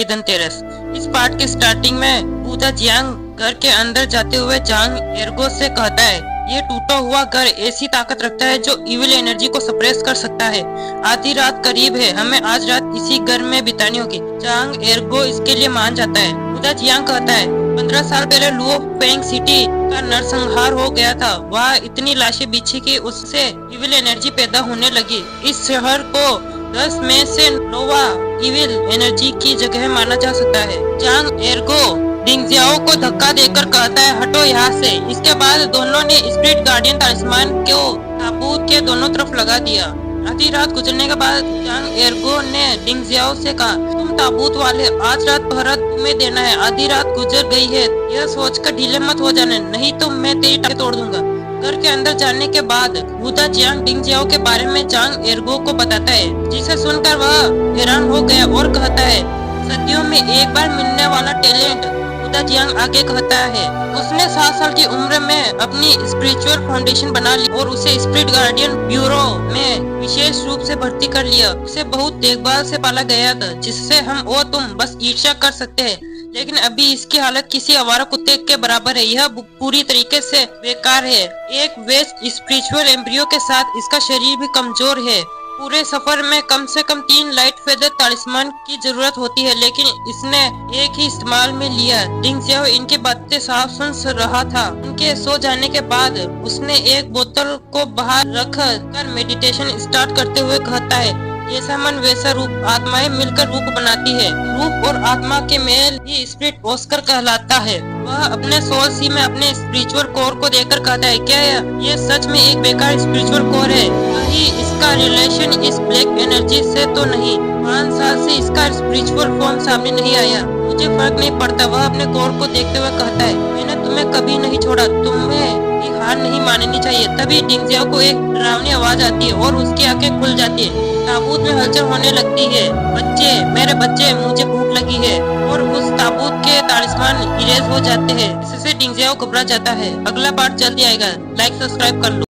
Happy Dhanteras. इस part के starting में बूदा जियांग घर के अंदर जाते हुए जांग एर्गो से कहता है, ये टूटा हुआ घर ऐसी ताकत रखता है जो इविल एनर्जी को सप्रेस कर सकता है। आधी रात करीब है, हमें आज रात इसी घर में बितानी होगी। जांग एर्गो इसके लिए मान जाता है। बूदा जियांग कहता है, 15 साल पहले लुओ पेंग सिटी का नरसंहार हो गया था। वहाँ इतनी लाशें बिछी कि उससे इविल एनर्जी पैदा होने लगी। इस शहर को 10 में से नोवा इविल एनर्जी की जगह माना जा सकता है। जांग एर्गो डिंगजियाओ को धक्का देकर कहता है, हटो यहाँ से। इसके बाद दोनों ने स्पिरिट गार्डियन तलिस्मान को ताबूत के दोनों तरफ लगा दिया। आधी रात गुजरने के बाद जांग एर्गो ने डिंगजियाओ से कहा, तुम ताबूत वाले, आज रात पहरा तुम्हें देना है। आधी रात गुजर गई है, यह सोचकर ढीले मत हो जाने, नहीं तो मैं तेरी टांगें तोड़ दूंगा। घर के अंदर जाने के बाद बूदा जियांग डिंगजियाओ के बारे में जांग एर्गो को बताता है, जिसे सुनकर वह हैरान हो गया और कहता है, सदियों में एक बार मिलने वाला टैलेंट। बूदा जियांग आगे कहता है, उसने 7 साल की उम्र में अपनी स्पिरिचुअल फाउंडेशन बना ली और उसे स्पिरिट गार्डियन ब्यूरो में विशेष रूप से भर्ती कर लिया। उसे बहुत देखभाल से पाला गया था, जिससे हम और तुम बस ईर्ष्या कर सकते हैं। लेकिन अभी इसकी हालत किसी आवारा कुत्ते के बराबर है। यह पूरी तरीके से बेकार है। एक वेस्ट स्पिरिचुअल एम्ब्रियो के साथ इसका शरीर भी कमजोर है। पूरे सफर में कम से कम 3 लाइट फेदर तालिस्मान की जरूरत होती है, लेकिन इसने एक ही इस्तेमाल में लिया। डिंगजियाओ इनकी बातें साफ सुन रहा था। उनके सो जाने के बाद उसने एक बोतल को बाहर रख कर मेडिटेशन स्टार्ट करते हुए कहता है, जैसा मन वैसा रूप, आत्माएं मिलकर रूप बनाती है। रूप और आत्मा के मेल ही स्पिरिट ऑस्कर कहलाता है। वह अपने सोल सी में अपने स्पिरिचुअल कोर को देखकर कहता है, क्या ये सच में एक बेकार स्पिरिचुअल कोर है? कहीं इसका रिलेशन इस ब्लैक एनर्जी से तो नहीं? 5 साल से इसका स्पिरिचुअल फॉर्म सामने नहीं आया, मुझे फर्क नहीं पड़ता। वह अपने कोर को देखते हुए कहता है, मैंने तुम्हें कभी नहीं छोड़ा, तुम्हें हार नहीं माननी चाहिए। तभी डिंगजियाओ को एक डरावनी आवाज आती है और उसकी आंखें खुल जाती है। ताबूत में हलचल होने लगती है। बच्चे, मेरे बच्चे, मुझे भूख लगी है। और उस ताबूत के तालिस्मान इरेज हो जाते हैं। इससे डिंगजियाओ घबरा जाता है। अगला पार्ट जल्दी आएगा, लाइक सब्सक्राइब कर लो।